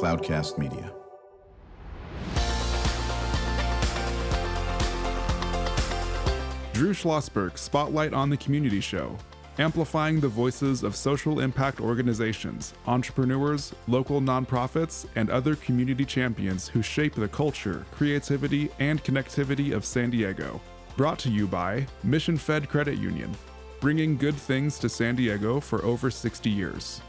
Cloudcast Media. Drew Schlosberg Spotlight on the Community Show, amplifying the voices of social impact organizations, entrepreneurs, local nonprofits, and other community champions who shape the culture, creativity, and connectivity of San Diego. Brought to you by Mission Fed Credit Union, bringing good things to San Diego for over 60 years.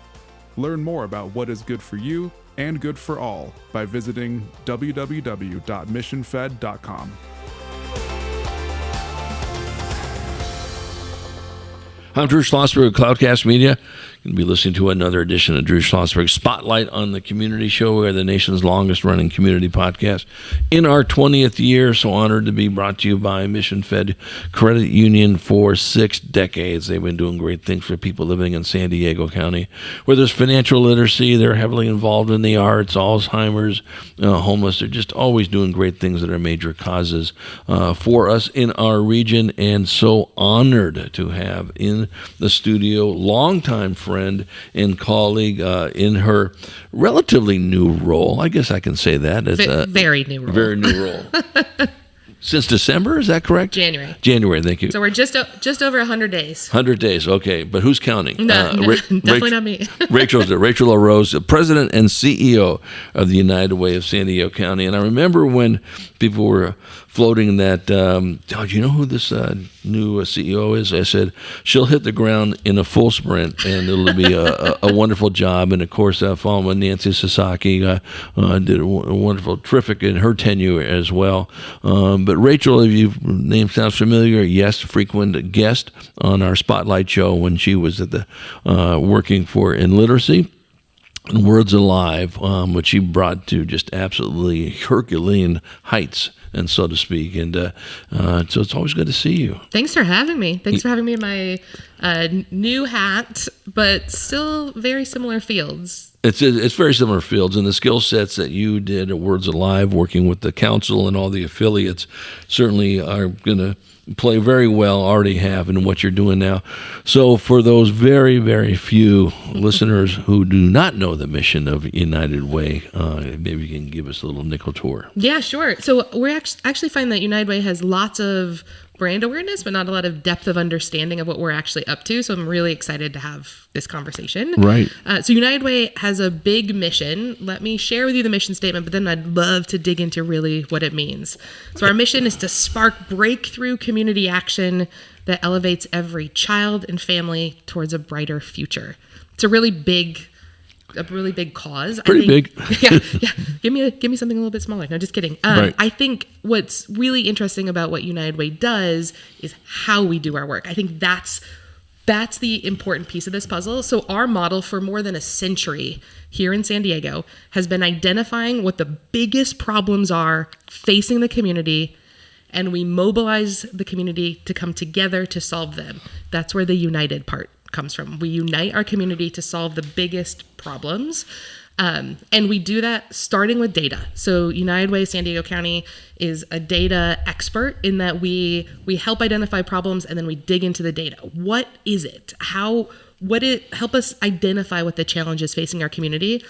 Learn more about what is good for you and good for all by visiting www.missionfed.com. I'm Drew Schlosberg of Cloudcast Media. You'll be listening to another edition of Drew Schlosberg Spotlight on the Community Show. We're the nation's longest-running community podcast. In our 20th year, so honored to be brought to you by Mission Fed Credit Union for 6 decades. They've been doing great things for people living in San Diego County. Where there's financial literacy, they're heavily involved in the arts, Alzheimer's, homeless. They're just always doing great things that are major causes for us in our region, and so honored to have in the studio longtime friend and colleague in her relatively new role. I guess I can say that. It's a very new role. Very new role. Since December, is that correct? January, thank you. So we're just over 100 days. 100 days, okay. But who's counting? No, definitely not me. Rachel's there. Rachel Orose, President and CEO of the United Way of San Diego County. And I remember when people were floating that, do you know who this new CEO is? I said, she'll hit the ground in a full sprint, and it'll be a wonderful job. And, of course, following with Nancy Sasaki, did a wonderful, terrific in her tenure as well. But Rachel, if your name sounds familiar, yes, frequent guest on our Spotlight show when she was at the working for In Literacy. And Words Alive, which she brought to just absolutely Herculean heights, and so to speak. And so it's always good to see you. Thanks for having me. Thanks for having me in my new hat, but still very similar fields. It's very similar fields, and the skill sets that you did at Words Alive, working with the council and all the affiliates, certainly are going to play very well, already have, in what you're doing now. So for those very, very few listeners who do not know the mission of United Way, maybe you can give us a little nickel tour. Yeah, sure. So we actually find that United Way has lots of brand awareness, but not a lot of depth of understanding of what we're actually up to. So I'm really excited to have this conversation. Right. So United Way has a big mission. Let me share with you the mission statement, but then I'd love to dig into really what it means. So our mission is to spark breakthrough community action that elevates every child and family towards a brighter future. It's a really big cause. Pretty big. Yeah. Give me something a little bit smaller. No, just kidding. Right. I think what's really interesting about what United Way does is how we do our work. I think that's the important piece of this puzzle. So our model for more than a century here in San Diego has been identifying what the biggest problems are facing the community, and we mobilize the community to come together to solve them. That's where the united part comes from. We unite our community to solve the biggest problems. And we do that starting with data. So United Way San Diego County is a data expert in that we help identify problems, and then we dig into the data. What is it? Help us identify what the challenge is facing our community.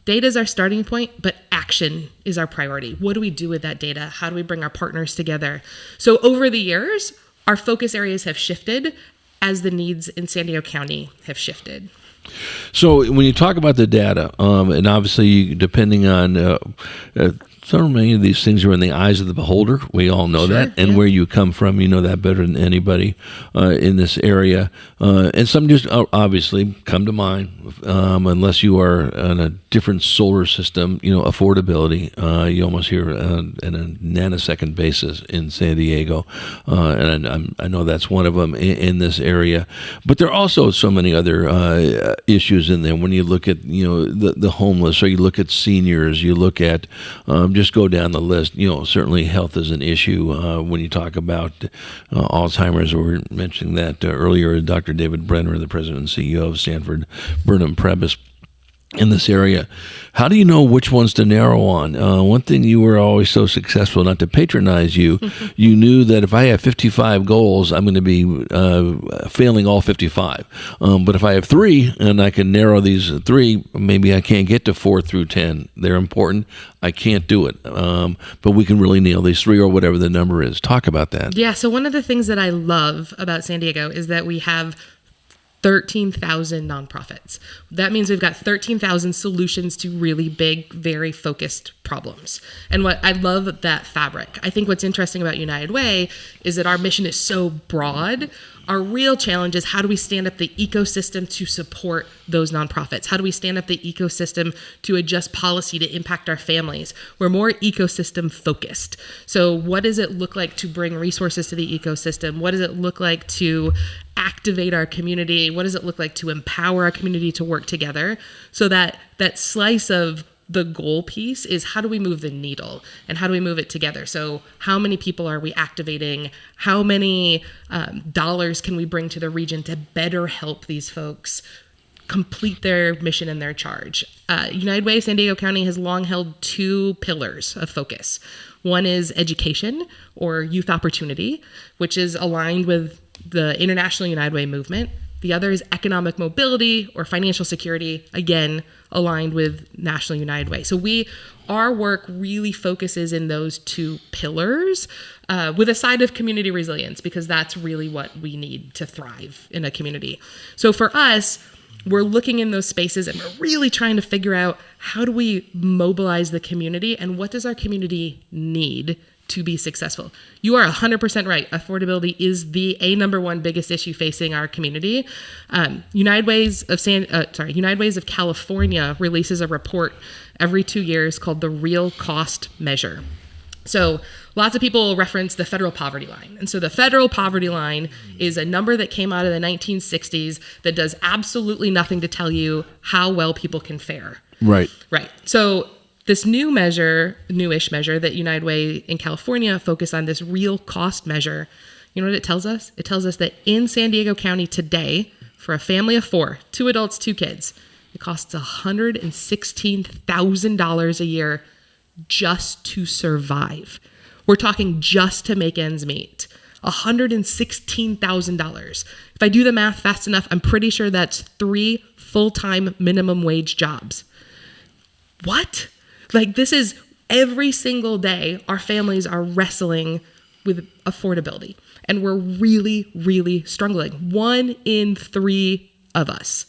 Data is our starting point, but action is our priority. What do we do with that data? How do we bring our partners together? So over the years, our focus areas have shifted as the needs in San Diego County have shifted. So when you talk about the data, and obviously depending on so many of these things are in the eyes of the beholder. We all know that. And where you come from, you know that better than anybody in this area. And some just obviously come to mind, unless you are on a different solar system, affordability. You almost hear on a nanosecond basis in San Diego. And I know that's one of them in this area. But there are also so many other issues in there. When you look at, the homeless, or you look at seniors, you look at just go down the list. Certainly health is an issue when you talk about Alzheimer's. We were mentioning that earlier. Dr. David Brenner, the president and CEO of Sanford Burnham Prebys, in this area. How do you know which ones to narrow on? One thing, you were always so successful, not to patronize you, you knew that if I have 55 goals, I'm going to be failing all 55. But if I have 3 and I can narrow these 3, maybe I can't get to 4 through 10. They're important. I can't do it. But we can really nail these 3 or whatever the number is. Talk about that. Yeah, so one of the things that I love about San Diego is that we have 13,000 nonprofits. That means we've got 13,000 solutions to really big, very focused problems. And what I love that fabric. I think what's interesting about United Way is that our mission is so broad. Our real challenge is, how do we stand up the ecosystem to support those nonprofits? How do we stand up the ecosystem to adjust policy to impact our families? We're more ecosystem focused. So what does it look like to bring resources to the ecosystem? What does it look like to activate our community? What does it look like to empower our community to work together? So that slice of the goal piece is, how do we move the needle and how do we move it together? So how many people are we activating? How many dollars can we bring to the region to better help these folks complete their mission and their charge? United Way San Diego County has long held 2 pillars of focus. One is education, or youth opportunity, which is aligned with the International United Way movement. The other is economic mobility, or financial security, again, aligned with National United Way. So our work really focuses in those 2 pillars, with a side of community resilience, because that's really what we need to thrive in a community. So for us, we're looking in those spaces and we're really trying to figure out, how do we mobilize the community and what does our community need to be successful? You are 100% right. Affordability is the number one biggest issue facing our community. United Ways of California releases a report every 2 years called the Real Cost Measure. So lots of people reference the federal poverty line. And so the federal poverty line is a number that came out of the 1960s that does absolutely nothing to tell you how well people can fare. Right. Right. So this newish measure that United Way in California focus on, this real cost measure, you know what it tells us? It tells us that in San Diego County today, for a family of 4, 2 adults, 2 kids, it costs $116,000 a year just to survive. We're talking just to make ends meet. $116,000. If I do the math fast enough, I'm pretty sure that's 3 full-time minimum wage jobs. What? Like, this is every single day our families are wrestling with affordability. And we're really, really struggling. 1 in 3 of us.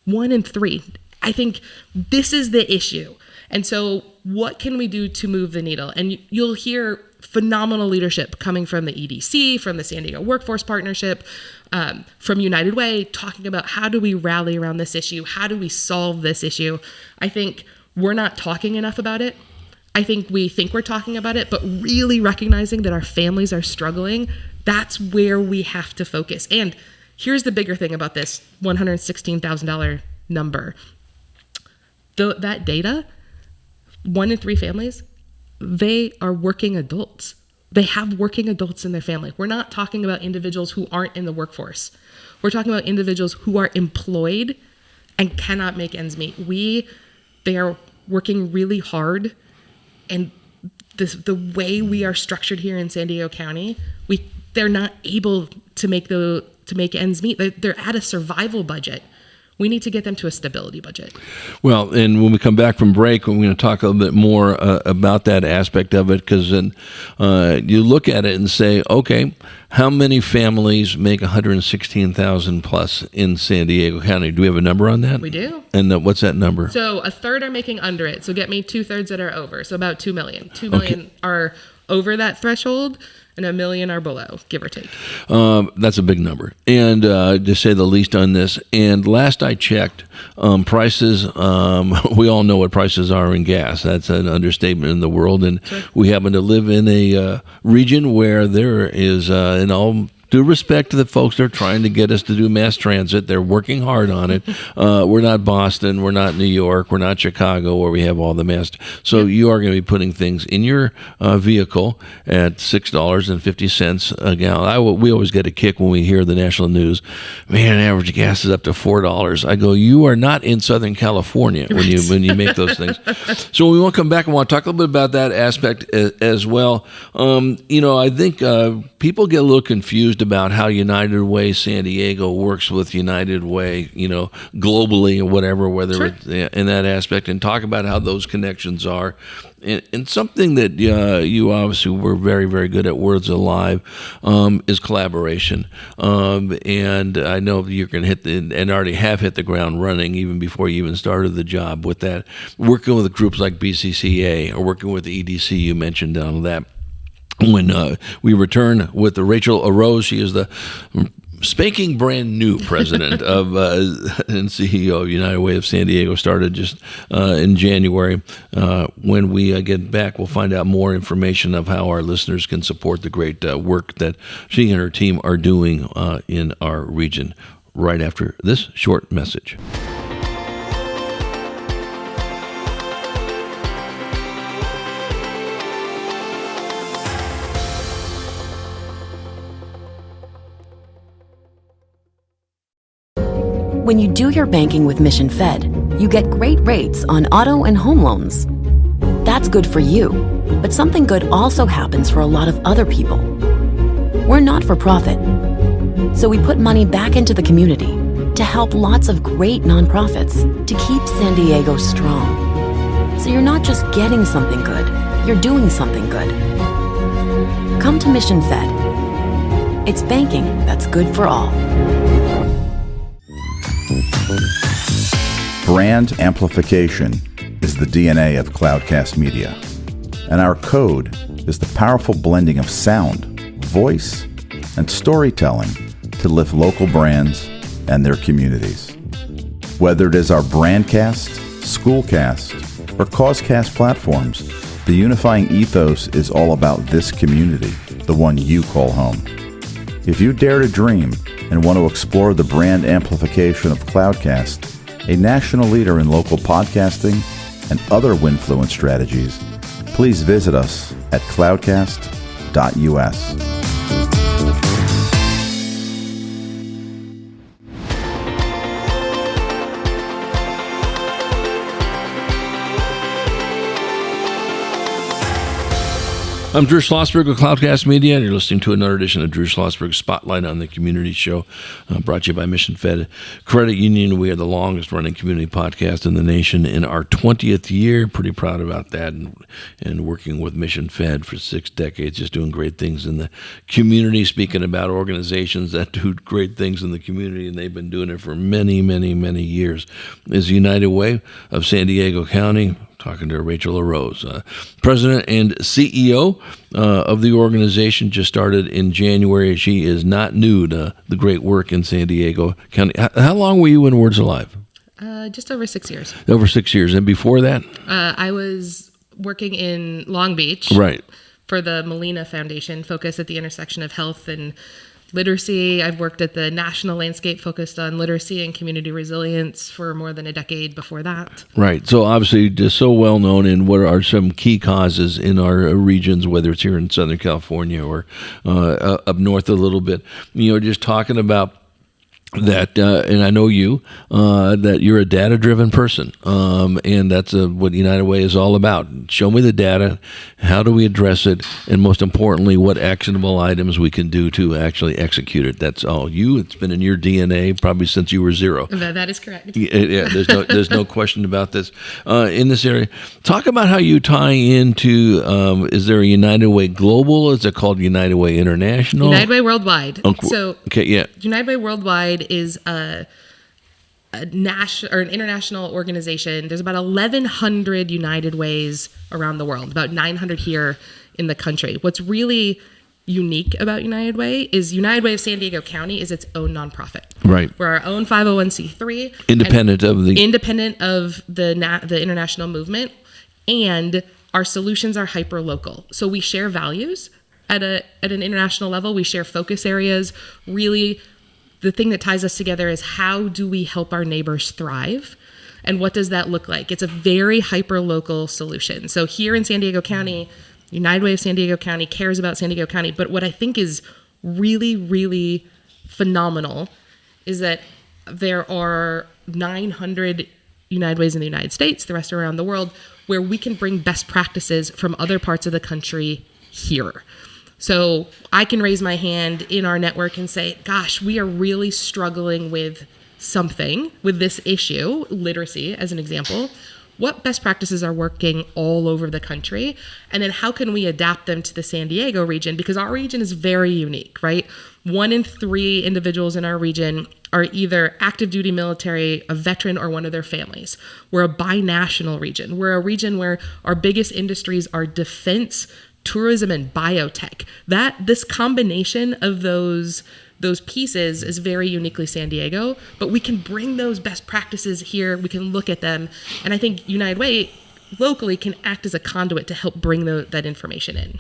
1 in 3. I think this is the issue. And so what can we do to move the needle? And you'll hear phenomenal leadership coming from the EDC, from the San Diego Workforce Partnership, from United Way, talking about, how do we rally around this issue? How do we solve this issue? I think we're not talking enough about it. I think we think we're talking about it, but really recognizing that our families are struggling, that's where we have to focus. And here's the bigger thing about this $116,000 number. That data, 1 in 3 families, they are working adults. They have working adults in their family. We're not talking about individuals who aren't in the workforce. We're talking about individuals who are employed and cannot make ends meet. They are working really hard, and the way we are structured here in San Diego County, they're not able to make ends meet. They're at a survival budget. We need to get them to a stability budget. Well, and when we come back from break, we're going to talk a little bit more about that aspect of it, because then you look at it and say, okay, how many families make $116,000 plus in San Diego County? Do we have a number on that? We do. And what's that number? So 1/3 are making under it. So get me 2/3 that are over. So about 2 million. 2 million are over that threshold, and 1 million are below, give or take. That's a big number, and to say the least on this. And last I checked, prices, we all know what prices are in gas. That's an understatement in the world. And sure. We happen to live in a region where there is, in all due respect to the folks that are trying to get us to do mass transit. They're working hard on it. We're not Boston. We're not New York. We're not Chicago where we have all the mass. So you are going to be putting things in your vehicle at $6.50 a gallon. We always get a kick when we hear the national news. Man, average gas is up to $4. I go, you are not in Southern California when you make those things. So we want to come back and want to talk a little bit about that aspect as well. I think people get a little confused about how United Way San Diego works with United Way, globally or whatever, whether it's in that aspect, and talk about how those connections are. And something that you obviously were very, very good at Words Alive is collaboration. And I know you're going to and already have hit the ground running even before you even started the job with that. Working with groups like BCCA or working with the EDC you mentioned on that. When we return with Rachel Orose, she is the spanking brand new president of and CEO of United Way of San Diego, started just in January. When we get back, we'll find out more information of how our listeners can support the great work that she and her team are doing in our region right after this short message. When you do your banking with Mission Fed, you get great rates on auto and home loans. That's good for you, but something good also happens for a lot of other people. We're not for profit, so we put money back into the community to help lots of great nonprofits to keep San Diego strong. So you're not just getting something good, you're doing something good. Come to Mission Fed. It's banking that's good for all. Brand amplification is the DNA of Cloudcast Media, and our code is the powerful blending of sound, voice, and storytelling to lift local brands and their communities. Whether it is our Brandcast, Schoolcast, or Causecast platforms, the unifying ethos is all about this community, the one you call home. If you dare to dream and want to explore the brand amplification of Cloudcast, a national leader in local podcasting and other Winfluence strategies, please visit us at cloudcast.us. I'm Drew Schlosberg with Cloudcast Media, and you're listening to another edition of Drew Schlosberg Spotlight on the Community Show, brought to you by Mission Fed Credit Union. We are the longest-running community podcast in the nation in our 20th year. Pretty proud about that, and working with Mission Fed for 6 decades, just doing great things in the community, speaking about organizations that do great things in the community, and they've been doing it for many, many, many years, is United Way of San Diego County. Talking to Rachel Orose, President and CEO of the organization, just started in January. She is not new to the great work in San Diego County. How long were you in Words Alive? Just over 6 years. Over 6 years. And before that? I was working in Long Beach. Right. For the Molina Foundation, focused at the intersection of health and literacy. I've worked at the national landscape focused on literacy and community resilience for more than a decade before that. Right. So obviously just so well known in what are some key causes in our regions, whether it's here in Southern California or up north a little bit. Just talking about that, and I know you, that you're a data-driven person, and that's what United Way is all about. Show me the data, how do we address it, and most importantly, what actionable items we can do to actually execute it. That's all you. It's been in your DNA probably since you were 0. That is correct. Yeah, there's no question about this. In this area, talk about how you tie into, is there a United Way Global? Is it called United Way International? United Way Worldwide. Okay, yeah. United Way Worldwide is a national or an international organization. There's about 1,100 United Ways around the world, about 900 here in the country. What's really unique about United Way is United Way of San Diego County is its own nonprofit. Right. We're our own 501c3. Independent of the international movement, and our solutions are hyper local. So we share values at an international level. We share focus areas. Really, the thing that ties us together is how do we help our neighbors thrive? And what does that look like? It's a very hyper-local solution. So here in San Diego County, United Way of San Diego County cares about San Diego County. But what I think is really, really phenomenal is that there are 900 United Ways in the United States, the rest are around the world, where we can bring best practices from other parts of the country here. So I can raise my hand in our network and say, gosh, we are really struggling with something, with this issue, literacy as an example. What best practices are working all over the country? And then how can we adapt them to the San Diego region? Because our region is very unique, right? 1 in 3 individuals in our region are either active duty military, a veteran, or one of their families. We're a binational region. We're a region where our biggest industries are defense, tourism, and biotech. This combination of those pieces is very uniquely San Diego, but we can bring those best practices here. We can look at them. And I think United Way locally can act as a conduit to help bring that information in.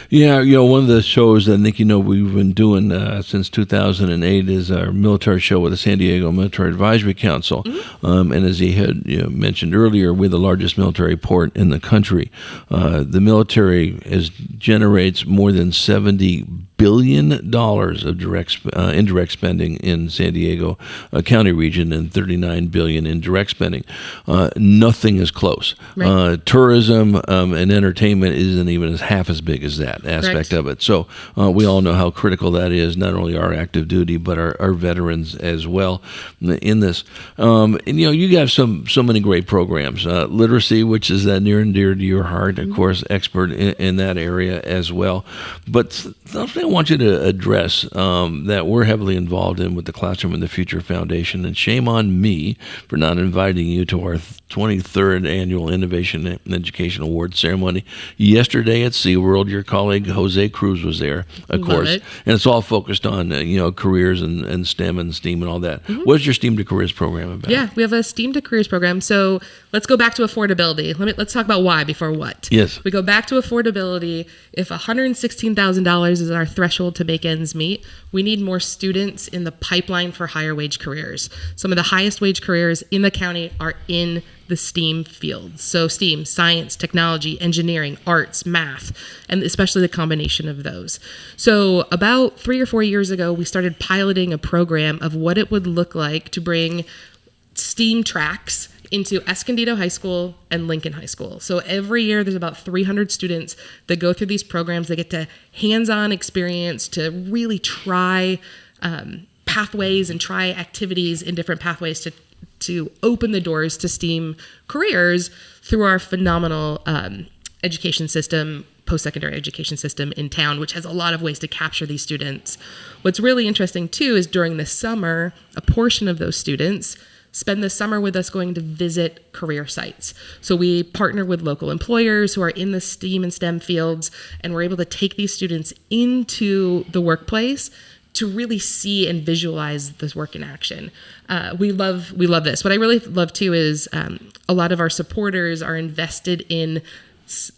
Yeah, one of the shows that I think we've been doing since 2008 is our military show with the San Diego Military Advisory Council. Mm-hmm. And as he had mentioned earlier, we're the largest military port in the country. The military generates more than $70 billion of indirect spending in San Diego County region and $39 billion in direct spending. Nothing is close. Right. Tourism and entertainment isn't even half as big as that aspect Correct. Of it. So we all know how critical that is, not only our active duty, but our veterans as well in this. And you have so many great programs. Literacy, which is near and dear to your heart, of course, expert in that area as well. But something I want you to address that we're heavily involved in with the Classroom in the Future Foundation, and shame on me for not inviting you to our 23rd annual Innovation and Education Award ceremony. Yesterday at SeaWorld, your colleague Jose Cruz was there, of course, and it's all focused on careers and STEM and STEAM and all that. Mm-hmm. What's your STEAM to Careers program about? Yeah, we have a STEAM to Careers program. So let's go back to affordability. Let's talk about why before what. Yes. We go back to affordability. If $116,000 is our threshold to make ends meet, we need more students in the pipeline for higher wage careers. Some of the highest wage careers in the county are in the STEAM fields. So STEAM, science, technology, engineering, arts, math, and especially the combination of those. So about 3 or 4 years ago, we started piloting a program of what it would look like to bring STEAM tracks into Escondido High School and Lincoln High School. So every year there's about 300 students that go through these programs. They get to hands-on experience to really try pathways and try activities in different pathways to open the doors to STEAM careers through our phenomenal education system, post-secondary education system in town, which has a lot of ways to capture these students. What's really interesting too is during the summer, a portion of those students spend the summer with us going to visit career sites. So we partner with local employers who are in the STEAM and STEM fields, and we're able to take these students into the workplace to really see and visualize this work in action. We love this. What I really love too is a lot of our supporters are invested in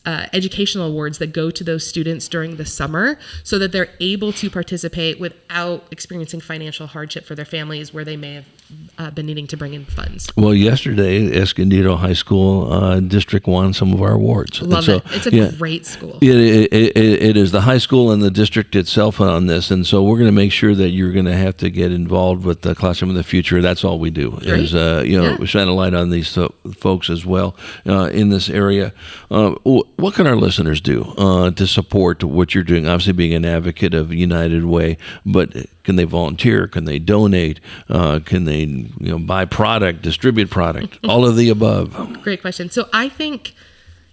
educational awards that go to those students during the summer so that they're able to participate without experiencing financial hardship for their families where they may have been needing to bring in funds. Well, yesterday, Escondido High School District won some of our awards. Love it. It's a great school. It is the high school and the district itself on this, and so we're going to make sure that you're going to have to get involved with the Classroom of the Future. That's all we do. Great. We shine a light on these folks as well in this area. What can our listeners do to support what you're doing? Obviously, being an advocate of United Way, but can they volunteer? Can they donate? Can they buy product, distribute product? All of the above. Great question. So I think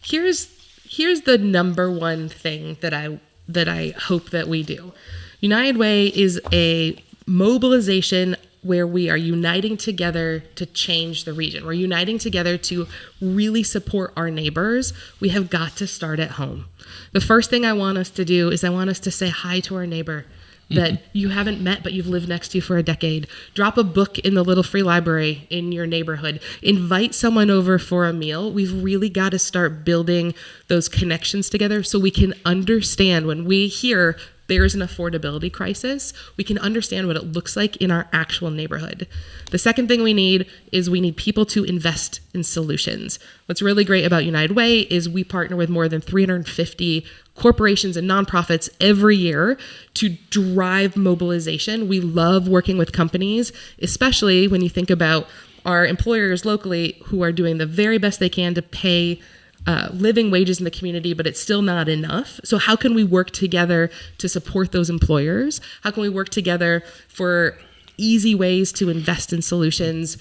here's the number one thing that I hope that we do. United Way is a mobilization where we are uniting together to change the region. We're uniting together to really support our neighbors. We have got to start at home. The first thing I want us to do is I want us to say hi to our neighbor. that you haven't met but you've lived next to you for a decade. Drop a book in the little free library in your neighborhood. Invite someone over for a meal. We've really got to start building those connections together so we can understand when we hear there's an affordability crisis, we can understand what it looks like in our actual neighborhood. The second thing we need people to invest in solutions. What's really great about United Way is we partner with more than 350 corporations and nonprofits every year to drive mobilization. We love working with companies, especially when you think about our employers locally who are doing the very best they can to pay living wages in the community, but it's still not enough. So how can we work together to support those employers? How can we work together for easy ways to invest in solutions?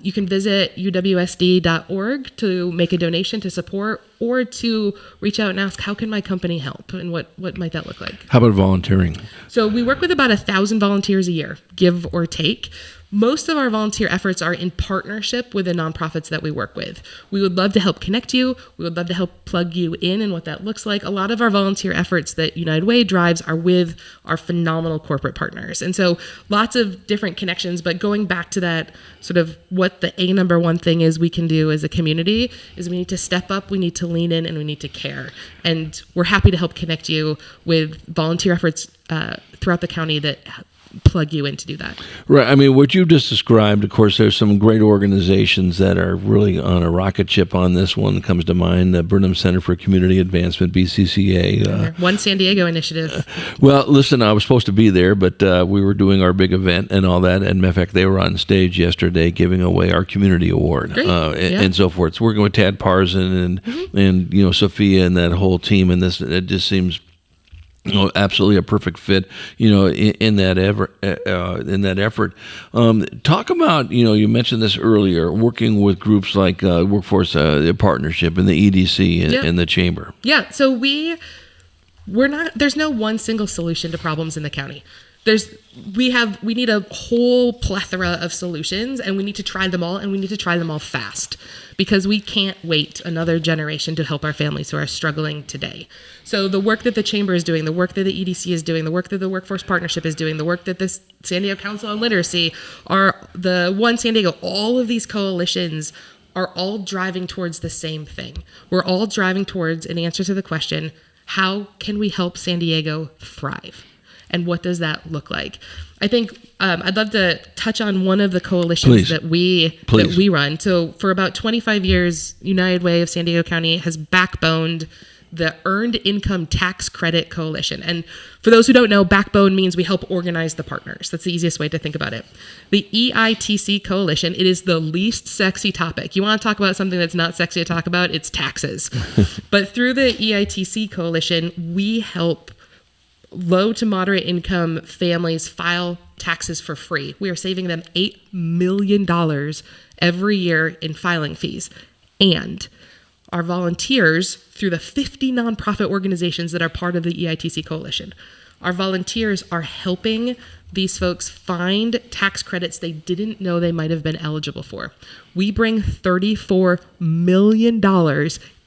You can visit uwsd.org to make a donation to support, or to reach out and ask, how can my company help? And what might that look like? How about volunteering? So we work with about 1,000 volunteers a year, give or take. Most of our volunteer efforts are in partnership with the nonprofits that we work with. We would love to help connect you. We would love to help plug you in and what that looks like. A lot of our volunteer efforts that United Way drives are with our phenomenal corporate partners. And so lots of different connections, but going back to that sort of what the number one thing is we can do as a community is we need to step up, we need to lean in, and we need to care. And we're happy to help connect you with volunteer efforts throughout the county that plug you in to do that. Right. I mean, what you just described, of course, there's some great organizations that are really on a rocket ship on this. One comes to mind, the Burnham Center for Community Advancement, BCCA. One San Diego initiative. Well, listen, I was supposed to be there, but we were doing our big event and all that. And in fact, they were on stage yesterday giving away our community award and so forth. So we're going with Tad Parson and Sophia and that whole team. And it just seems absolutely a perfect fit, in that effort. Talk about, you mentioned this earlier, working with groups like Workforce Partnership and the EDC and the Chamber. Yeah. So there's no one single solution to problems in the county. We need a whole plethora of solutions, and we need to try them all, and we need to try them all fast, because we can't wait another generation to help our families who are struggling today. So the work that the Chamber is doing, the work that the EDC is doing, the work that the Workforce Partnership is doing, the work that the San Diego Council on Literacy, the One San Diego, all of these coalitions are all driving towards the same thing. We're all driving towards an answer to the question, how can we help San Diego thrive? And what does that look like? I think I'd love to touch on one of the coalitions that we run. So for about 25 years, United Way of San Diego County has backboned the Earned Income Tax Credit Coalition. And for those who don't know, backbone means we help organize the partners. That's the easiest way to think about it. The EITC Coalition, it is the least sexy topic. You want to talk about something that's not sexy to talk about? It's taxes. But through the EITC Coalition, we help low to moderate income families file taxes for free. We are saving them $8 million every year in filing fees. And our volunteers, through the 50 nonprofit organizations that are part of the EITC Coalition, our volunteers are helping these folks find tax credits they didn't know they might have been eligible for. We bring $34 million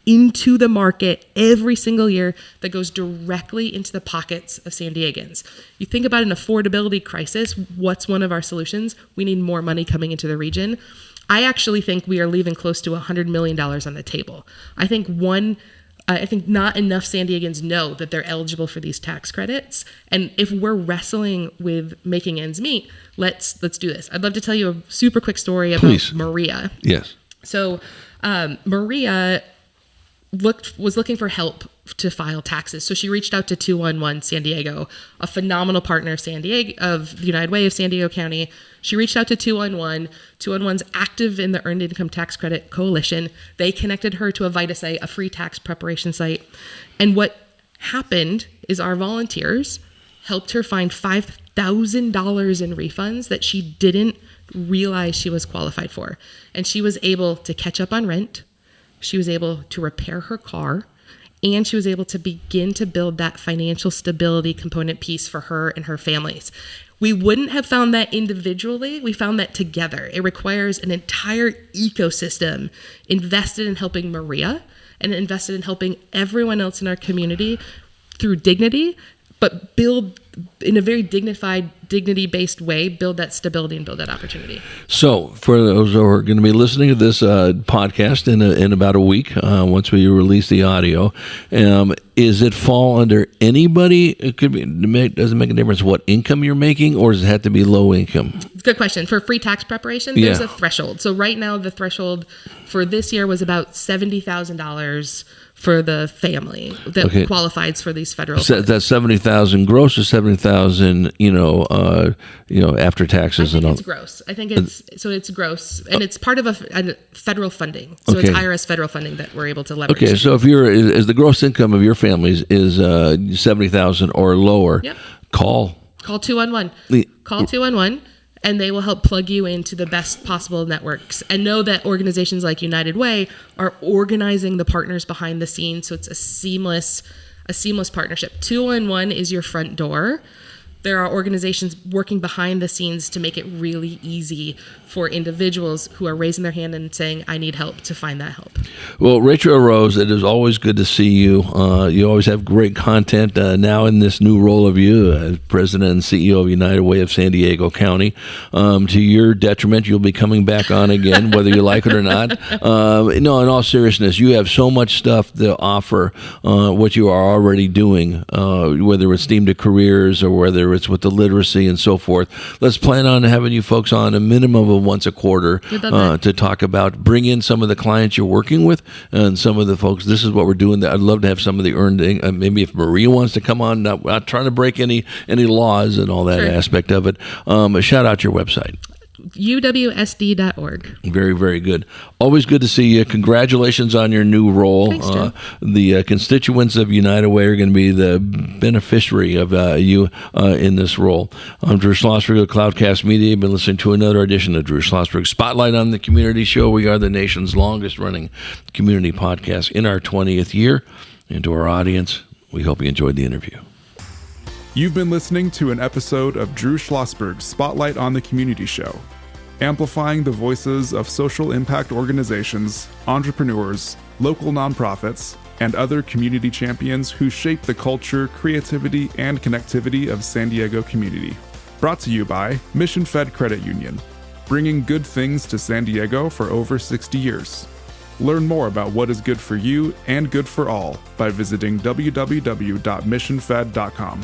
into the market every single year that goes directly into the pockets of San Diegans. You think about an affordability crisis, what's one of our solutions? We need more money coming into the region. I actually think we are leaving close to $100 million on the table. I think not enough San Diegans know that they're eligible for these tax credits. And if we're wrestling with making ends meet, let's do this. I'd love to tell you a super quick story about Maria. Yes. So Maria was looking for help to file taxes. So she reached out to 211 San Diego, a phenomenal partner of the United Way of San Diego County. She reached out to 211. 211's active in the Earned Income Tax Credit Coalition. They connected her to a VITA site, a free tax preparation site. And what happened is our volunteers helped her find $5,000 in refunds that she didn't realize she was qualified for. And she was able to catch up on rent. She was able to repair her car, and she was able to begin to build that financial stability component piece for her and her families. We wouldn't have found that individually. We found that together. It requires an entire ecosystem invested in helping Maria and invested in helping everyone else in our community through dignity, but build in a very dignified, dignity-based way, build that stability and build that opportunity. So for those who are going to be listening to this podcast in about a week, once we release the audio, is it fall under anybody? It could be, doesn't make a difference what income you're making, or does it have to be low income? Good question. For free tax preparation, there's a threshold. So right now, the threshold for this year was about $70,000 for the family that qualifies for these federal. So that's 70,000 gross or 70,000, after taxes and all. It's gross. I think it's gross, and it's part of a federal funding. So it's IRS federal funding that we're able to leverage. Okay, so if as the gross income of your families is 70,000 or lower, call 211. Call 211. And they will help plug you into the best possible networks. And know that organizations like United Way are organizing the partners behind the scenes, so it's a seamless partnership. 211 is your front door. There are organizations working behind the scenes to make it really easy for individuals who are raising their hand and saying, I need help, to find that help. Well, Rachel Orose, it is always good to see you. You always have great content now in this new role of you as President and CEO of United Way of San Diego County. To your detriment, you'll be coming back on again, whether you like it or not. No, in all seriousness, you have so much stuff to offer, what you are already doing, whether it's themed to careers or whether it's with the literacy and so forth. Let's plan on having you folks on a minimum of once a quarter to talk about, bring in some of the clients you're working with and some of the folks. This is what we're doing. I'd love to have some of the earned, maybe if Maria wants to come on, not trying to break any laws and all that aspect of it. Shout out your website. uwsd.org. Very, very good. Always good to see you. Congratulations on your new role. Thanks, Drew. The constituents of United Way are going to be the beneficiary of you in this role. I'm Drew Schlosberg of Cloudcast Media. You've been listening to another edition of Drew Schlosberg Spotlight on the Community Show. We are the nation's longest running community podcast in our 20th year. And to our audience, we hope you enjoyed the interview. You've been listening to an episode of Drew Schlosberg's Spotlight on the Community Show, amplifying the voices of social impact organizations, entrepreneurs, local nonprofits, and other community champions who shape the culture, creativity, and connectivity of San Diego community. Brought to you by Mission Fed Credit Union, bringing good things to San Diego for over 60 years. Learn more about what is good for you and good for all by visiting www.missionfed.com.